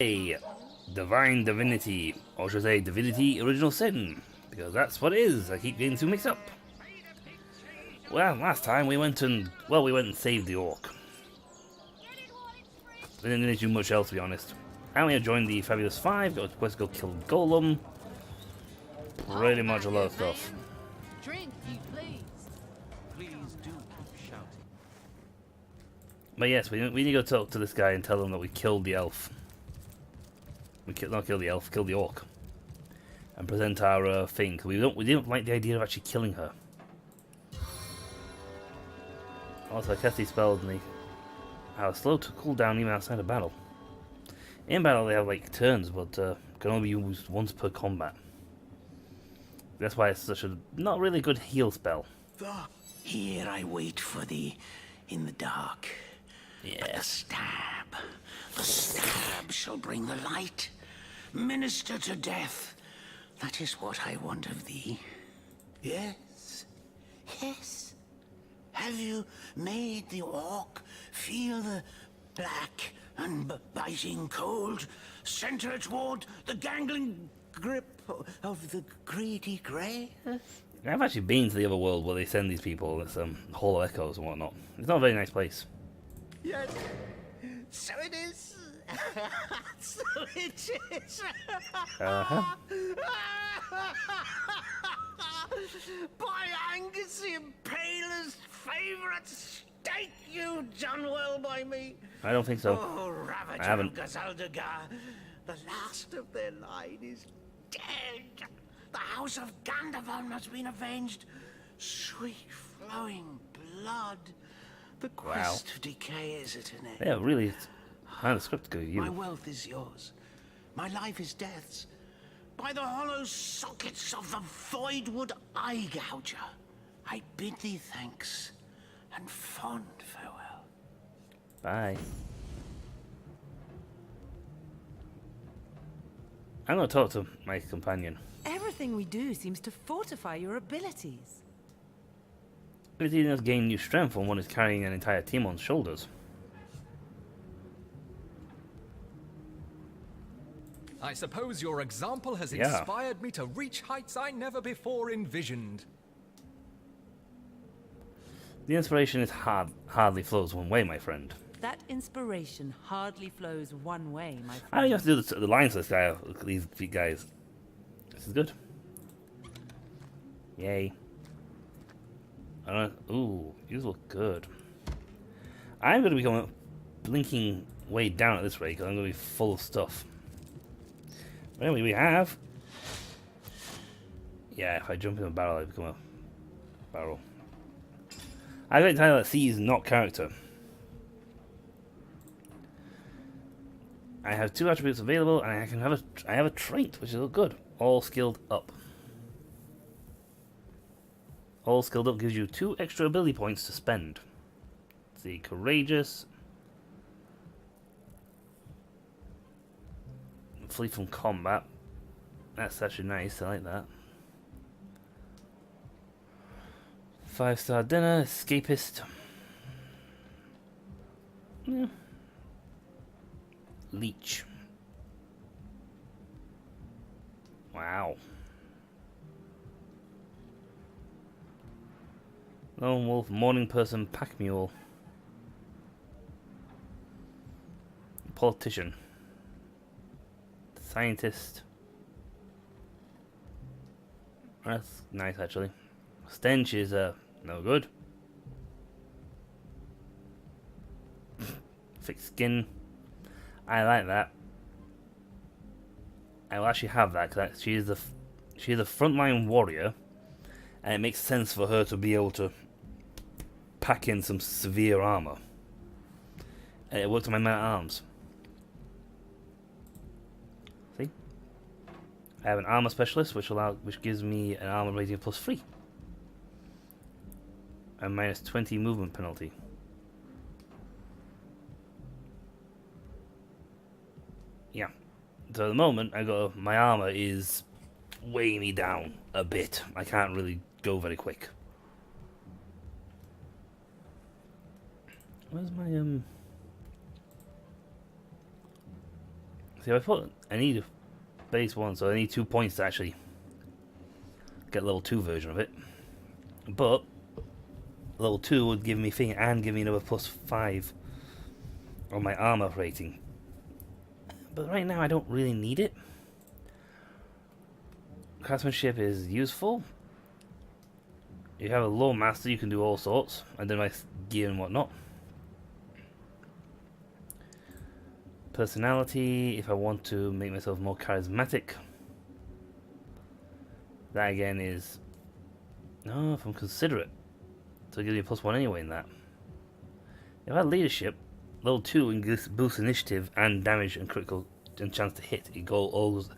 A divine divinity, or should I say divinity original sin, because that's what it is. I keep getting too mixed up. Well, last time we went and saved the orc. We didn't do much else, to be honest. I only joined the Fabulous Five, got a quest to go kill Golem. Pretty much a lot of stuff. Drink, you please. Please do keep shouting. But yes, we need to go talk to this guy and tell him that we killed the elf. Not kill the elf, kill the orc, and present our thing. We didn't like the idea of actually killing her. Also, I cast these spells and they are slow to cool down even outside of battle. In battle, they have like turns, but can only be used once per combat. That's why it's such a not really good heal spell. Here I wait for thee in the dark. Yeah. The stab shall bring the light. Minister to death. That is what I want of thee. Yes. Yes. Have you made the orc feel the black and biting cold? Center toward the gangling grip of the greedy grey? I've actually been to the other world where they send these people. It's Hall of Echoes and whatnot. It's not a very nice place. Yes. So it is. So it is. Uh-huh. By Angus the Impaler's favourite steak, you done well by me. I don't think so. Oh, Ravager I haven't. of Gazaldagar, the last of their line is dead. The house of Gandavon has been avenged. Sweet flowing blood. The quest to decay is at an end. Yeah, really. Man, the script go you. My wealth is yours. My life is death's. By the hollow sockets of the Voidwood Eye Gouger, I bid thee thanks and fond farewell. Bye. I'm going to talk to my companion. Everything we do seems to fortify your abilities. Ability does gain new strength when one is carrying an entire team on shoulders. I suppose your example has inspired me to reach heights I never before envisioned. The inspiration is hardly flows one way, my friend. That inspiration hardly flows one way, my friend. I don't have to do the lines for this guy. These guys. This is good. Yay. Ooh, these look good. I'm going to be going blinking way down at this rate because I'm going to be full of stuff. But anyway, we have... Yeah, if I jump in a barrel, I become a barrel. I got to tell you that C is not character. I have 2 attributes available, and I have a trait, which is good. All skilled up. All skilled up gives you 2 extra ability points to spend. Let's see, courageous. Flee from combat. That's actually nice. I like that. 5-star dinner. Escapist. Yeah. Leech. Wow. Lone wolf, morning person, pack mule. Politician. Scientist. That's nice, actually. Stench is no good. Thick skin. I like that. I will actually have that because she is a frontline warrior, and it makes sense for her to be able to pack in some severe armor. And it worked on my man at arms. See, I have an armor specialist, which gives me an armor rating of +3 and -20 movement penalty. Yeah. So at the moment, my armor is weighing me down a bit. I can't really go very quick. Where's my See, if I need a base 1, so I need 2 points to actually get level 2 version of it. But level 2 would give me thing and give me another +5 on my armor rating. But right now I don't really need it. Craftsmanship is useful. You have a low master, you can do all sorts, and then my gear and whatnot. Personality, if I want to make myself more charismatic. That again is... No, if I'm considerate. So it gives me a +1 anyway in that. If I had leadership, level 2 boosts initiative and damage and critical and chance to hit. It goes...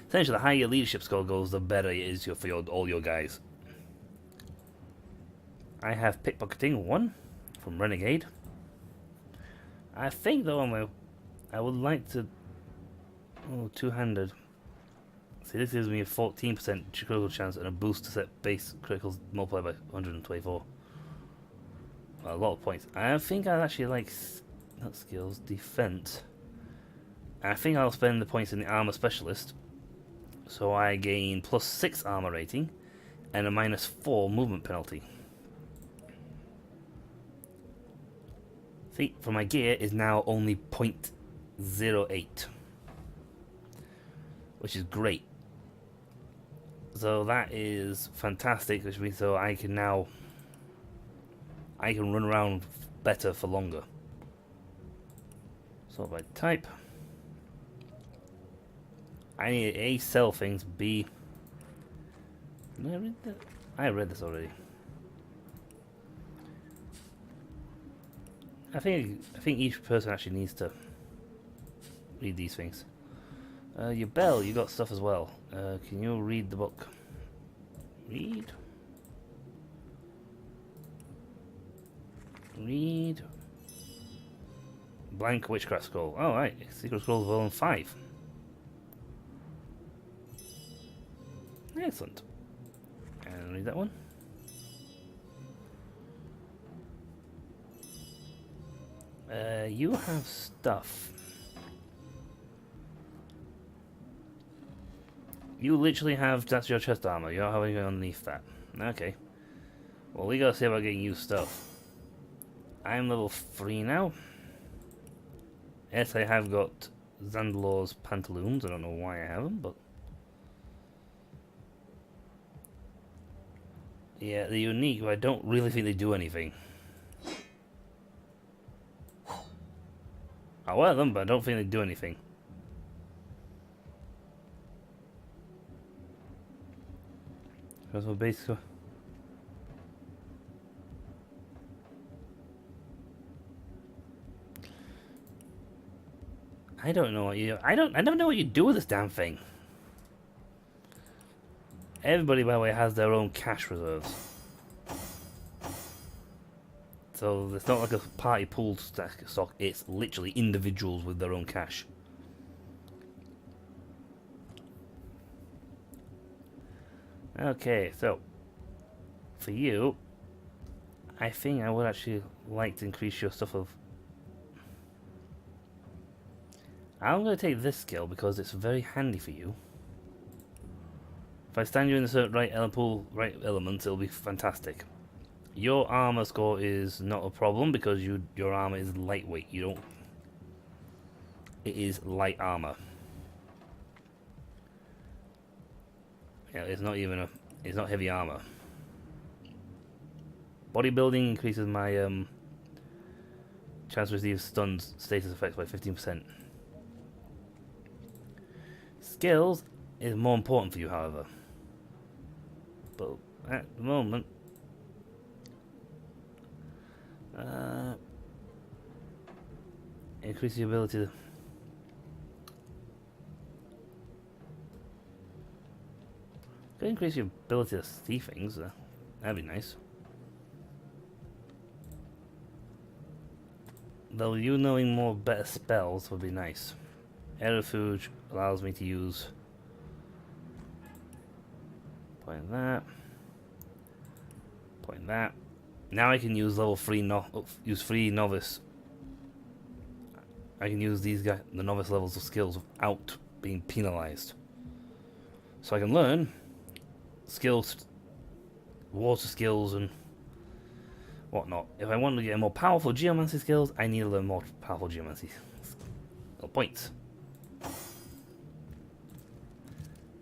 Essentially, the higher your leadership score goes, the better it is for all your guys. I have pickpocketing 1 from Renegade. I think though I would like to... Oh, two-handed. See, this gives me a 14% critical chance and a boost to set base criticals multiplied by 124. A lot of points. I think I actually like... Not skills, defense. I think I'll spend the points in the armor specialist. So I gain +6 armor rating and a -4 movement penalty. See, for my gear is now only 0.08, which is great. So that is fantastic, which means so I can run around better for longer. So by type, I need A, sell things, B... Did I read that? I read this already. I think each person actually needs to read these things. Your bell, you got stuff as well. Can you read the book? Read. Read. Blank witchcraft scroll. Oh, right. Secret scrolls of volume 5. Excellent. And read that one. You have stuff. You literally have, that's your chest armor. You don't have anything underneath that. Okay. Well, we gotta see about getting you stuff. I'm level 3 now. Yes, I have got Zandalor's pantaloons. I don't know why I have them, but... Yeah, they're unique, but I don't really think they do anything. I wear them, but I don't think they do anything. So basically... I don't know what you... I don't know what you do with this damn thing. Everybody, by the way, has their own cash reserves. So it's not like a party pooled stock, it's literally individuals with their own cash. Okay, so for you, I think I would actually like to increase your stuff of... I'm going to take this skill because it's very handy for you. If I stand you in the certain right elements, it'll be fantastic. Your armor score is not a problem because your armor is lightweight. It is light armor. Yeah, it's not heavy armor. Bodybuilding increases my chance to receive stunned status effects by 15%. Skills is more important for you, however. But at the moment, increase the ability to... Could increase your ability to see things. That'd be nice. Though you knowing more better spells would be nice. Aerofuge allows me to use... Point that. Point that. Now I can use level 3 use 3 novice I can use these the novice levels of skills without being penalized. So I can learn skills, water skills, and whatnot. If I want to get more powerful geomancy skills, I need to learn more powerful geomancy points.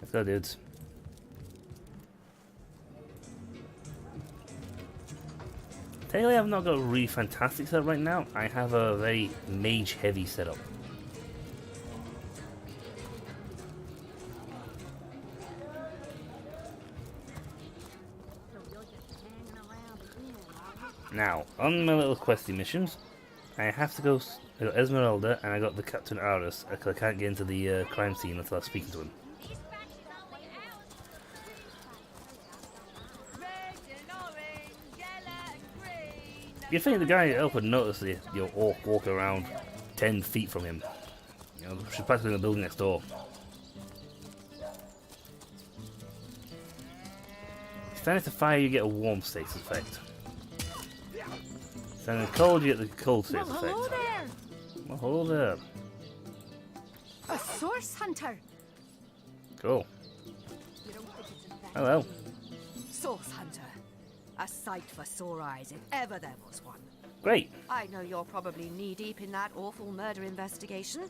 Let's go, dudes. Technically, I've not got a really fantastic setup right now. I have a very mage-heavy setup. Now, on my little questy missions, I have to go. I got Esmeralda and I got the Captain Aris because I can't get into the crime scene until I'm speaking to him. You'd think the guy up would notice your orc walking around 10 feet from him. You know, she's practically in the building next door. Standing to fire, you get a warm status effect. Standing cold, you get the cold status effect. Hello there! Well, hello there. A source hunter! Cool. You don't think it's infected? Hello. Source hunter. A sight for sore eyes if ever there was one. Great. I know you're probably knee-deep in that awful murder investigation,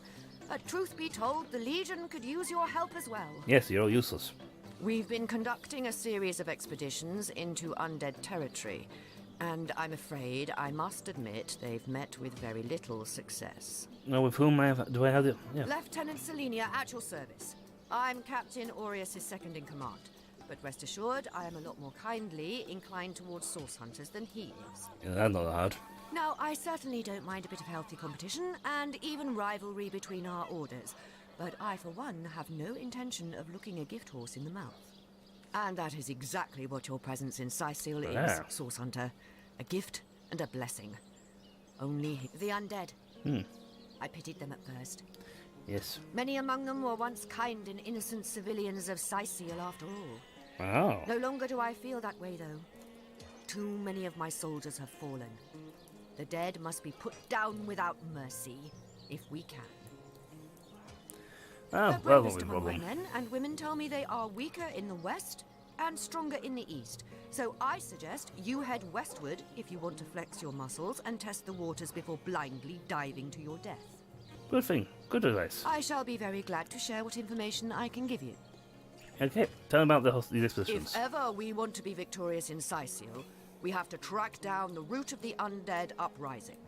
but truth be told, the Legion could use your help as well. Yes, you're all useless. We've been conducting a series of expeditions into undead territory, and I'm afraid I must admit they've met with very little success. Now, with whom do I have the... Yeah. Lieutenant Selenia, at your service. I'm Captain Aureus' second in command, but rest assured I am a lot more kindly inclined towards source hunters than he is. Yeah, that's not hard. Now, I certainly don't mind a bit of healthy competition and even rivalry between our orders, but I, for one, have no intention of looking a gift horse in the mouth. And that is exactly what your presence in Sicil is, Source Hunter. A gift and a blessing. Only the undead. I pitied them at first. Yes. Many among them were once kind and innocent civilians of Sicil, after all. Oh. No longer do I feel that way, though. Too many of my soldiers have fallen. The dead must be put down without mercy, if we can. Oh, The well, bravest not a among my problem. men and women tell me they are weaker in the west and stronger in the east. So I suggest you head westward if you want to flex your muscles and test the waters before blindly diving to your death. Good thing. Good advice. I shall be very glad to share what information I can give you. Okay, tell me about these expeditions. If ever we want to be victorious in Sicil, we have to track down the root of the undead uprising.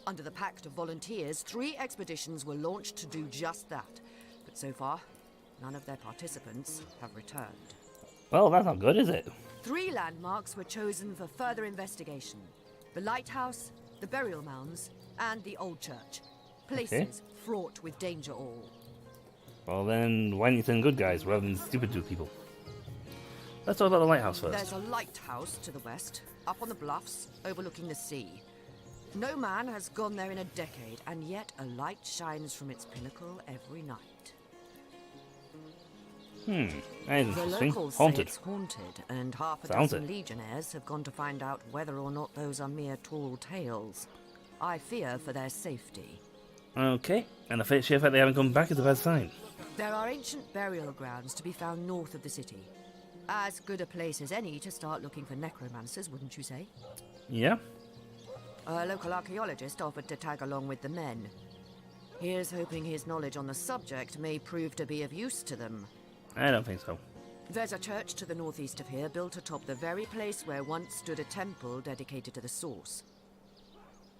Under the Pact of Volunteers, 3 expeditions were launched to do just that. But so far, none of their participants have returned. Well, that's not good, is it? 3 landmarks were chosen for further investigation. The lighthouse, the burial mounds, and the old church. Places fraught with danger all. Well, then, why don't you send good guys rather than stupid people? Let's talk about the lighthouse first. There's a lighthouse to the west, up on the bluffs, overlooking the sea. No man has gone there in a decade, and yet a light shines from its pinnacle every night. That is The interesting. locals say Haunted. it's haunted, and half a Sounds dozen it. legionnaires have gone to find out whether or not those are mere tall tales. I fear for their safety. Okay, and the sheer fact they haven't come back is a bad sign. There are ancient burial grounds to be found north of the city. As good a place as any to start looking for necromancers, wouldn't you say? Yeah? A local archaeologist offered to tag along with the men. Here's hoping his knowledge on the subject may prove to be of use to them. I don't think so. There's a church to the northeast of here, built atop the very place where once stood a temple dedicated to the source.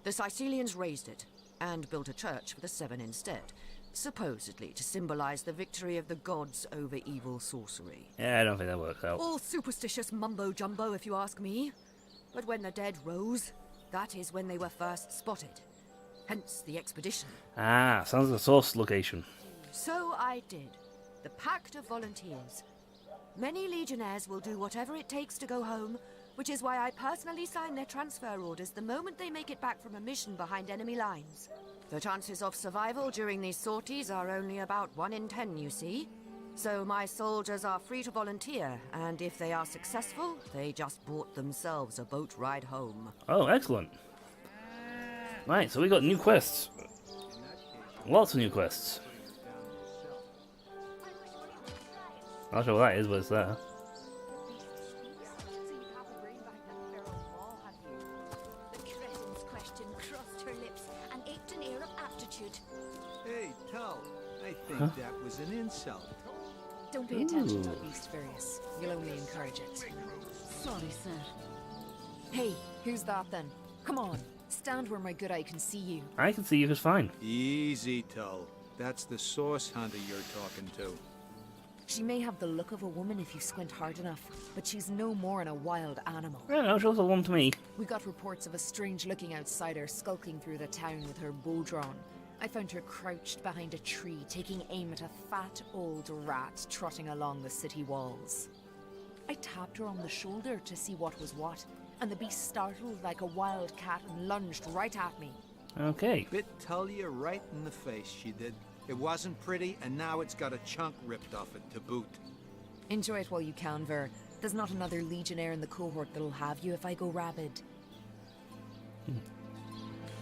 The Sicilians razed it, and built a church for the 7 instead, supposedly to symbolize the victory of the gods over evil sorcery. Yeah, I don't think that works out. All superstitious mumbo-jumbo, if you ask me. But when the dead rose, that is when they were first spotted. Hence the expedition. Ah, sounds like a source location. So I did. The Pact of Volunteers. Many legionnaires will do whatever it takes to go home, which is why I personally sign their transfer orders the moment they make it back from a mission behind enemy lines. The chances of survival during these sorties are only about 1 in 10, you see. So my soldiers are free to volunteer, and if they are successful, they just bought themselves a boat ride home. Oh, excellent. Right, so we got new quests. Lots of new quests. Not sure what that is, but it's there. The cretin's question crossed her lips and aped an air of aptitude. Hey, Tull, I think that was an insult. Don't pay attention to the beast, Various. You'll only encourage it. Sorry, sir. Hey, who's that then? Come on, stand where my good eye can see you. I can see you just fine. Easy, Tull. That's the source hunter you're talking to. She may have the look of a woman if you squint hard enough, but she's no more than a wild animal. I don't know, she looks like one to me. We got reports of a strange-looking outsider skulking through the town with her bow drawn. I found her crouched behind a tree, taking aim at a fat old rat trotting along the city walls. I tapped her on the shoulder to see what was what, and the beast startled like a wild cat and lunged right at me. Okay. Bit Tullia right in the face, she did. It wasn't pretty, and now it's got a chunk ripped off it to boot. Enjoy it while you can, Ver. There's not another legionnaire in the cohort that'll have you if I go rabid.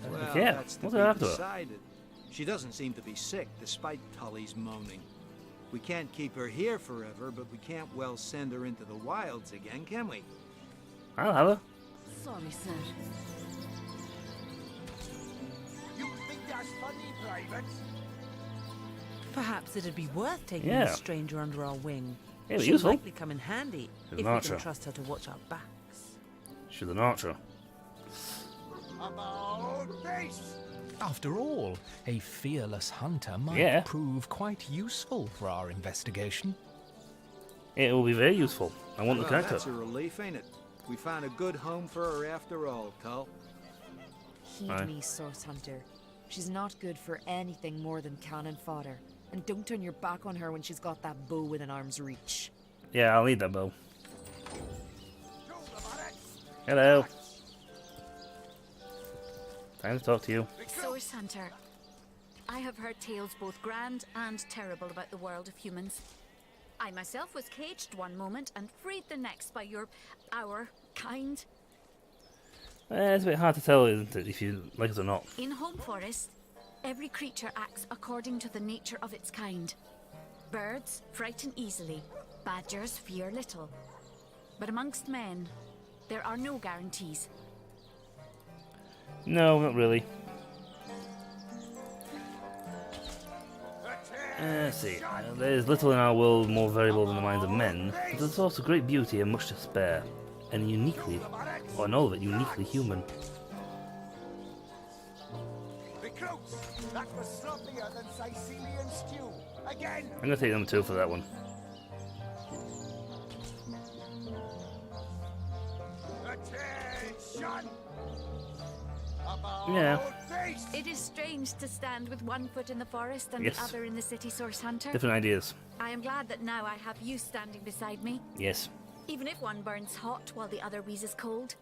Well, Yeah, that's to what's be after her? decided. She doesn't seem to be sick, despite Tully's moaning. We can't keep her here forever, but we can't well send her into the wilds again, can we? I'll have her. Sorry, sir. You think that's funny, Private? Perhaps it'd be worth taking Yeah. a stranger under our wing. Yeah, but She'll useful. likely come in handy She's if an we archer. can trust her to watch our backs. She's an archer. About face! After all, a fearless hunter might Yeah. prove quite useful for our investigation. It will be very useful. I want the Well, character. that's a relief, ain't it? We found a good home for her after all, Tull. Heed Aye. me, Source Hunter. She's not good for anything more than cannon fodder. And don't turn your back on her when she's got that bow within arm's reach. Yeah, I'll need that bow. Hello. Time to talk to you. Source Hunter. I have heard tales both grand and terrible about the world of humans. I myself was caged one moment and freed the next by our kind. It's a bit hard to tell, isn't it, if you like it or not. In Home Forest, every creature acts according to the nature of its kind. Birds frighten easily, badgers fear little. But amongst men, there are no guarantees. No, not really. Let's see. There's little in our world more variable than the minds of men, but there's also great beauty and much to spare, and uniquely, or all of it, uniquely human. Recruits! That was sloppier than Sicilian stew. Again! I'm gonna take number 2 for that one. Attention! About Yeah. face! It is strange to stand with one foot in the forest and Yes. the other in the city, Source Hunter. Different ideas. I am glad that now I have you standing beside me, Yes. even if one burns hot while the other wheezes cold.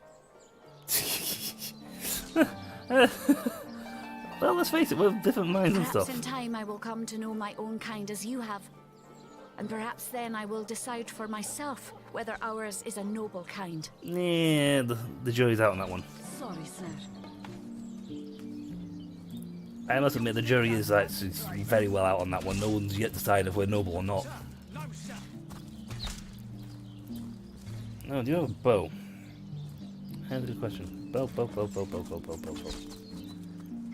Well, let's face it, we're different minds and Perhaps stuff. in time I will come to know my own kind as you have. And perhaps then I will decide for myself whether ours is a noble kind. Yeah, the jury's out on that one. Sorry, sir. I must admit, the jury is actually very well out on that one. No one's yet decided if we're noble or not. Oh, do you have a bow? That's a good question. Bow.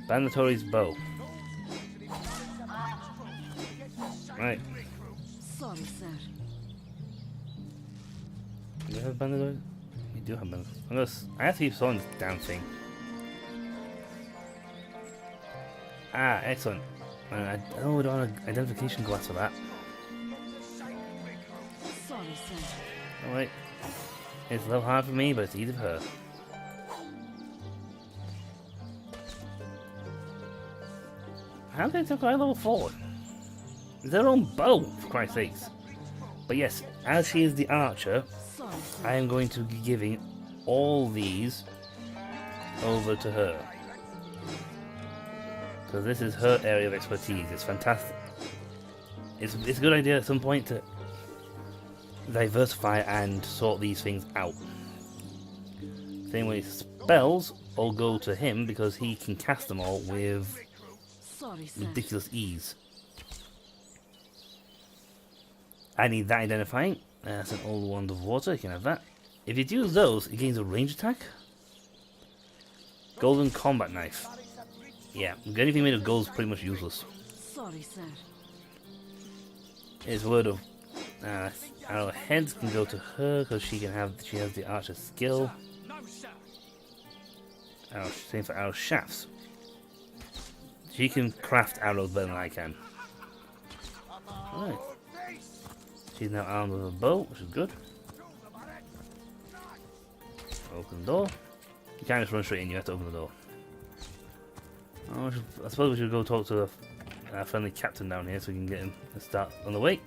Bandatory's bow. Right. Sorry, sir. Do we have bandatory? We do have bandatory. I have to keep sawing this damn thing. Ah, excellent. I don't want an identification glass for that. Sorry, sir. Alright. It's a little hard for me, but it's easy for her. How can I take level 4? It's their own bow, for Christ's sakes. But yes, as she is the archer, Sorry, sir. I am going to be giving all these over to her. Because this is her area of expertise. It's fantastic. It's a good idea at some point to diversify and sort these things out. Same way spells all go to him because he can cast them all with Sorry, sir. ridiculous ease. I need that identifying. That's an old wand of water. You can have that. If you use those, it gains a range attack. Golden combat knife. Yeah, anything made of gold is pretty much useless. Sorry, sir. It's word of our heads can go to her because she has the archer skill. Same for arrow shafts. She can craft arrows better than I can. Alright. She's now armed with a bow, which is good. Open the door. You can't just run straight in, you have to open the door. Oh, I suppose we should go talk to our friendly captain down here so we can get him to start on the way.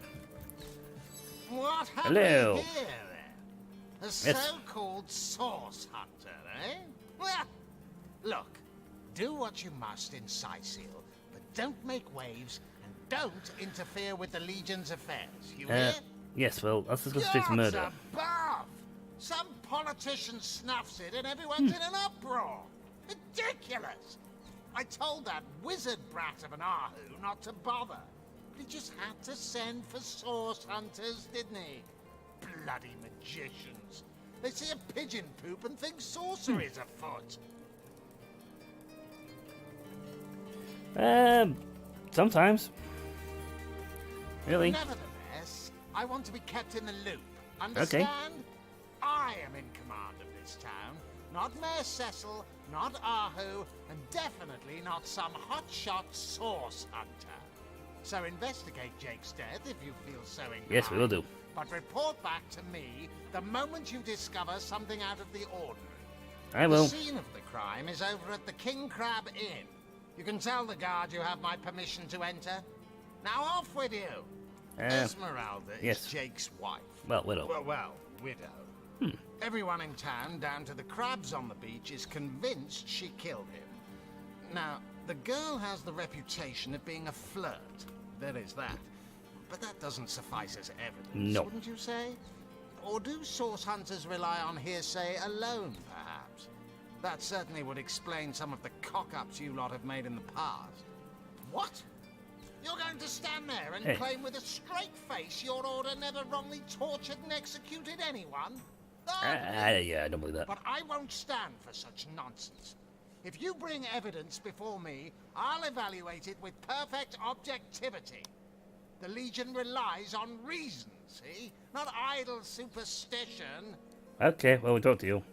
What have Hello. we here, then? A so-called source hunter, eh? Well, look, do what you must in Sicil, but don't make waves and don't interfere with the Legion's affairs. You hear? Yes, well, let's just go straight to murder. Gods above! Some politician snuffs it and everyone's in an uproar. Ridiculous! I told that wizard brat of an Ahu not to bother. But he just had to send for source hunters, didn't he? Bloody magicians. They see a pigeon poop and think sorcery's afoot. Sometimes. Really? Nevertheless, I want to be kept in the loop. Understand? Okay. I am in command of this town. Not Mayor Cecil, not Ahu, and definitely not some hotshot source hunter. So investigate Jake's death if you feel so inclined. Yes, we will do. But report back to me the moment you discover something out of the ordinary. I will. The scene of the crime is over at the King Crab Inn. You can tell the guard you have my permission to enter. Now off with you. Esmeralda yes. is Jake's wife. Well, widow. Well, widow. Everyone in town, down to the crabs on the beach, is convinced she killed him. Now, the girl has the reputation of being a flirt. There is that. But that doesn't suffice as evidence, No. wouldn't you say? Or do source hunters rely on hearsay alone, perhaps? That certainly would explain some of the cock-ups you lot have made in the past. What? You're going to stand there and claim with a straight face your order never wrongly tortured and executed anyone? Yeah, I don't believe that. But I won't stand for such nonsense. If you bring evidence before me, I'll evaluate it with perfect objectivity. The Legion relies on reason, see? Not idle superstition. Okay, well, we talked to you.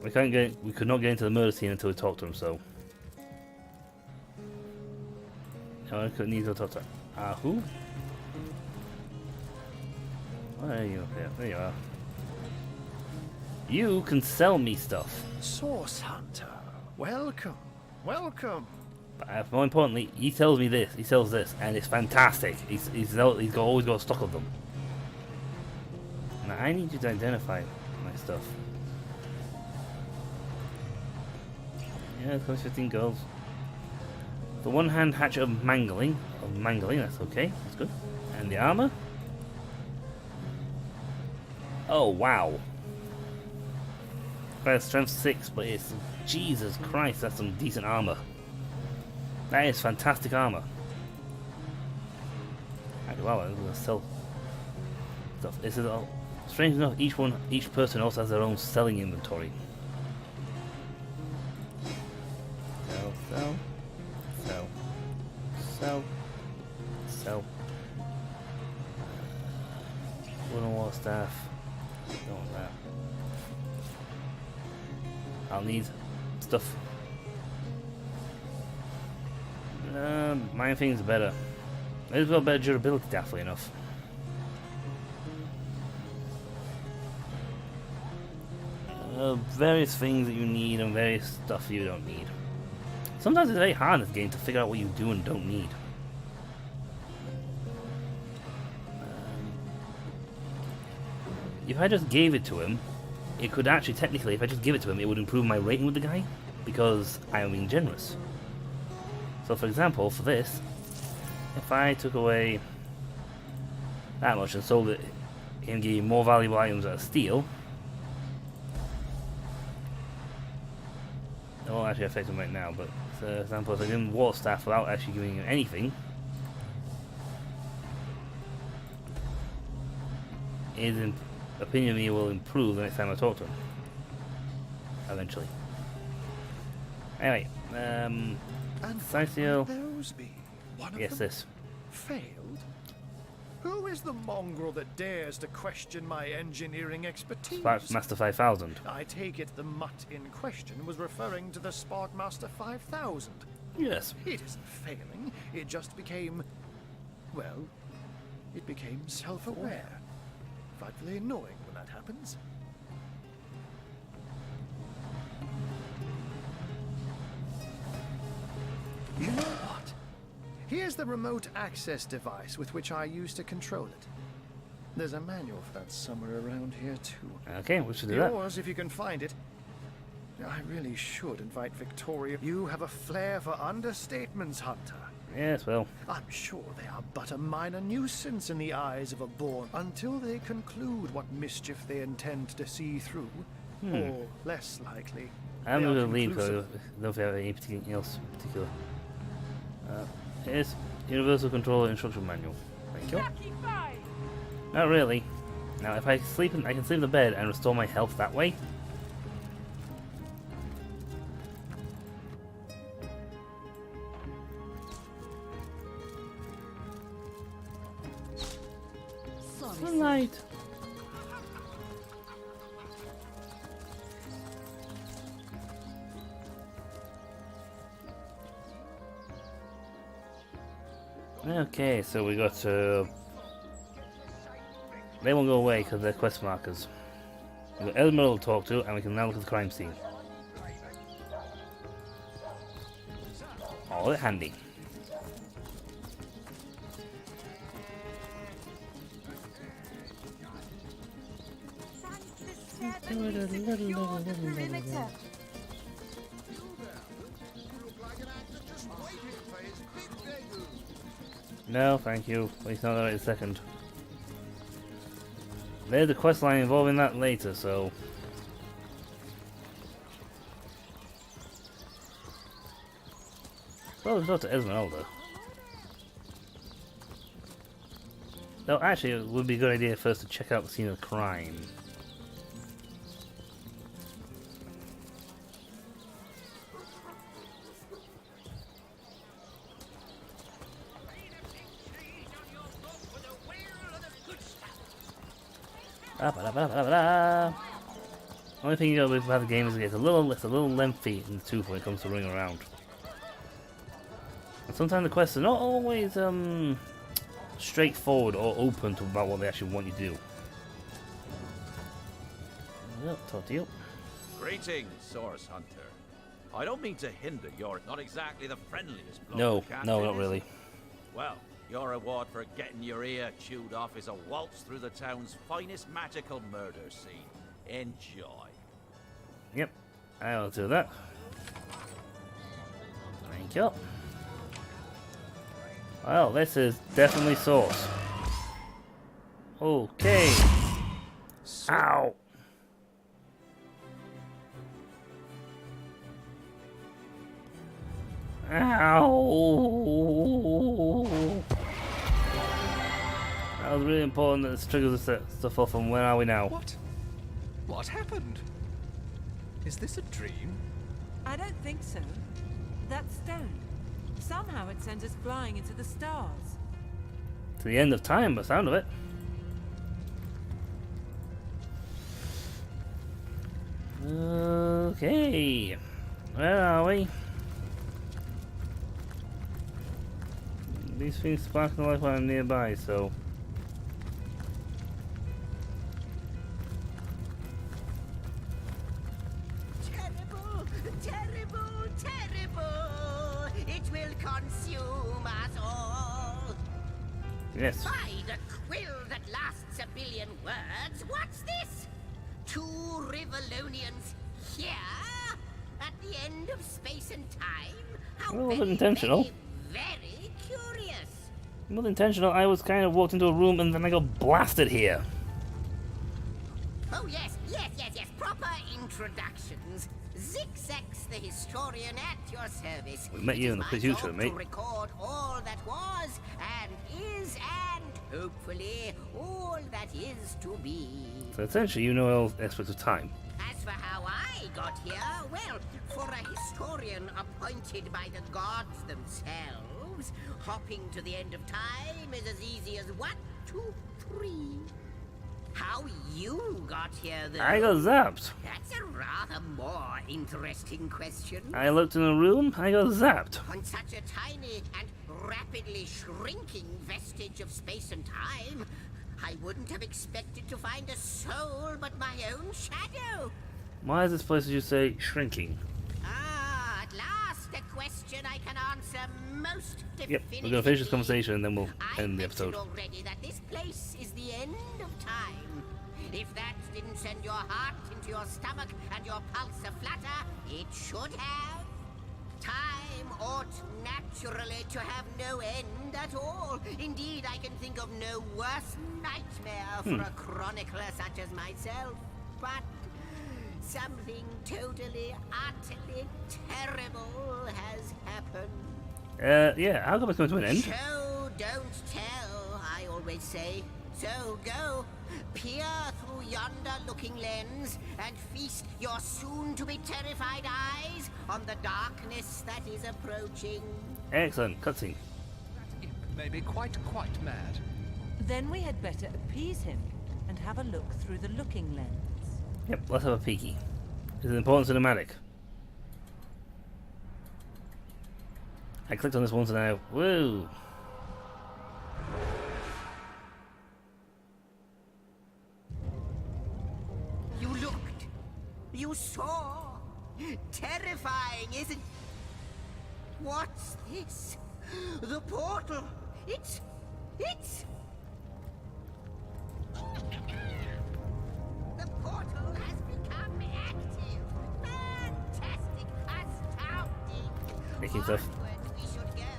We could not get into the murder scene until we talked to him, so. No, I couldn't need to talk to who? Where are you? Yeah, there you are. You can sell me stuff. Source Hunter, welcome, welcome. But more importantly, he sells me this. He sells this, and it's fantastic. He's always got a stock of them. Now I need you to identify my stuff. Yeah, it costs 15 gold. The one-hand hatch of mangling. That's okay. That's good. And the armor. Oh wow. That's strength 6, but it's Jesus Christ. That's some decent armor. That is fantastic armor. Wow, I'm gonna sell stuff. This is all. Strange enough, each person also has their own selling inventory. Sell. Wooden wall staff. Don't want that. I'll need stuff. Mine thing's better. It's got better durability, definitely enough. Various things that you need and various stuff you don't need. Sometimes it's very hard in this game to figure out what you do and don't need. If I just gave it to him, it could actually, technically, if I just give it to him, it would improve my rating with the guy, because I am being generous. So for example, for this, if I took away that much and sold it and gave more valuable items at steel, it won't actually affect him right now, but So, for example, if I give him water staff without actually giving him anything, his opinion of me will improve the next time I talk to him. Eventually. Anyway, And Sightseal. those be? One of Yes, them this. failed? Who is the mongrel that dares to question my engineering expertise? Sparkmaster 5000. I take it the mutt in question was referring to the Sparkmaster 5000. Yes. It isn't failing, it just became... well, it became self-aware. Frightfully annoying when that happens. You know what? Here's the remote access device with which I used to control it. There's a manual for that somewhere around here too. Okay, we should do that. Yours, if you can find it. I really should invite Victoria. You have a flair for understatements, Hunter. Yes, well. I'm sure they are but a minor nuisance in the eyes of a born until they conclude what mischief they intend to see through. Or, less likely, I'm they going are to leave because I conclusive. don't know if I have anything else in particular. Here's Universal Controller Instruction Manual. Thank you. Not really. Now, if I sleep I can sleep in the bed and restore my health that way. Sunlight. Okay, so we got they won't go away because they're quest markers. We've got Elmeril to talk to, and we can now look at the crime scene. Oh, they're handy. No, thank you. At least not right a second. There's a quest line involving that later, so... Well, we've got to Esmeralda. No, actually, it would be a good idea first to check out the scene of the crime. Only thing you got with the game is it's a little lengthy in the tooth when it comes to running around. And sometimes the quests are not always straightforward or open to about what they actually want you to do. Well, talk to you. Greetings, Source Hunter. I don't mean to hinder your not exactly the friendliest bloke No, in the no, country, not is really. it? Well, your reward for getting your ear chewed off is a waltz through the town's finest magical murder scene. Enjoy. Yep, I'll do that. Thank you. Well, this is definitely Source. Okay. Ow. Ow. That was really important that this triggers the stuff off, and where are we now? What? What happened? Is this a dream? I don't think so. That stone. Somehow it sends us flying into the stars. To the end of time, by the sound of it. Okay. Where are we? These things sparkle like when I'm nearby, so... Terrible, terrible, terrible! It will consume us all. Yes. By the quill that lasts a billion words, what's this? Two Rivalonians here? At the end of space and time? How Well, it was very, intentional. very curious. It was intentional. I was kind of walked into a room and then I got blasted here. Oh yes, yes, yes, yes. Proper introductions. Zigzags the historian at your service. We met you in the future, mate. To record all that was and is and hopefully all that is to be. So essentially, you know all aspects of time. As for how I got here, well, for a historian appointed by the gods themselves, hopping to the end of time is as easy as 1, 2, 3. How you got here, though? I got zapped. That's a rather more interesting question. I looked in a room, I got zapped. On such a tiny and rapidly shrinking vestige of space and time, I wouldn't have expected to find a soul but my own shadow. Why is this place, as you say, shrinking? Ah, at last a question I can answer most definitively. Yep, we're gonna finish this conversation and then we'll end the episode. I mentioned already that this place is the end of time. If that didn't send your heart into your stomach and your pulse a-flutter, it should have. Time ought naturally to have no end at all. Indeed, I can think of no worse nightmare for a chronicler such as myself. But something totally, utterly terrible has happened. Yeah, how come it's coming to an end? Show, don't tell, I always say. So go, peer through yonder looking lens, and feast your soon-to-be terrified eyes on the darkness that is approaching. Excellent, cutscene. That imp may be quite mad. Then we had better appease him and have a look through the looking lens. Yep, let's have a peeky. This is an important cinematic. I clicked on this once now. Whoa! You looked. You saw. Terrifying, isn't... What's this? The portal. It's... The portal has become active. Fantastic. Astounding. Making stuff. Onward we should go.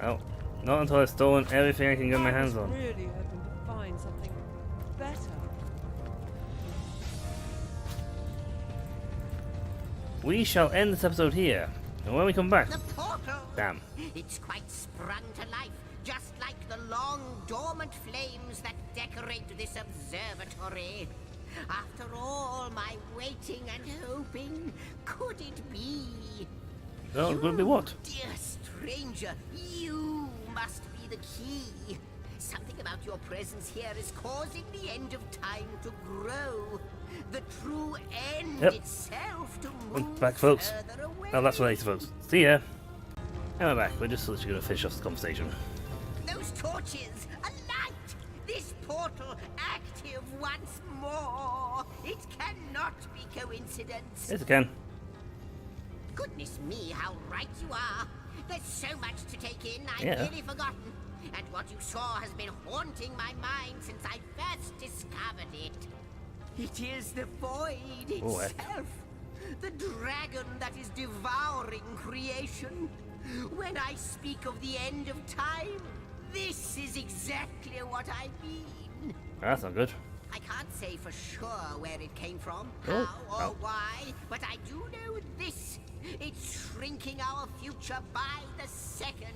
Oh, not until I've stolen everything I can get my hands on. Really hoping to find something better. We shall end this episode here, and when we come back... The portal! Damn. It's quite sprung to life, just like the long dormant flames that decorate this observatory. After all my waiting and hoping, could it be? Oh, could it be what? Dear stranger, you must be the key. Something about your presence here is causing the end of time to grow. The true end itself to move Back, folks. further away. Oh, that's related, folks. See ya. And we're back. We're just literally going to finish off the conversation. Those torches, a light! This portal active once more! It cannot be coincidence. Yes, it can. Goodness me, how right you are. There's so much to take in, I've nearly forgotten. And what you saw has been haunting my mind since I first discovered it. It is the void itself. The dragon that is devouring creation. When I speak of the end of time, this is exactly what I mean. That's not good. I can't say for sure where it came from, Oh. how or why, but I do know this. It's shrinking our future by the second.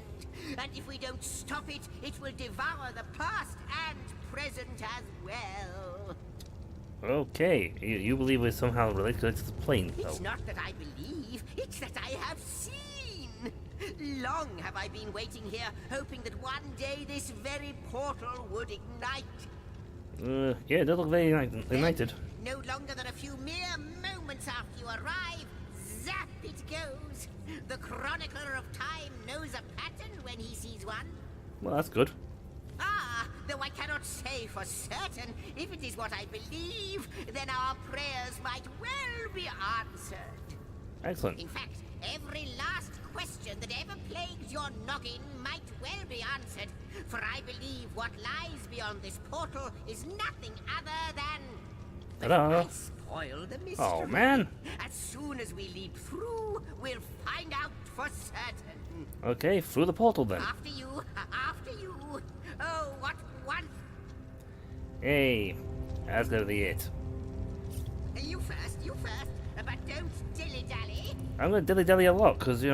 And if we don't stop it, it will devour the past and present as well. Okay, you believe we're somehow related to the plane, though. It's not that I believe, it's that I have seen. Long have I been waiting here, hoping that one day this very portal would ignite. Yeah, it does look very ignited. No longer than a few mere moments after you arrive, zap it goes. The chronicler of time knows a pattern when he sees one. Well, that's good. Ah, though I cannot say for certain, if it is what I believe, then our prayers might well be answered. Excellent. In fact, every last question that ever plagued your noggin might well be answered, for I believe what lies beyond this portal is nothing other than... Ta-da. I spoil the mystery. Oh, man. As soon as we leap through, we'll find out for certain. Okay, through the portal then. After you, after you. Oh, what one? Hey, that's gonna be it. You first. You first, but don't dilly-dally. I'm going to dilly-dally a lot, because, you know,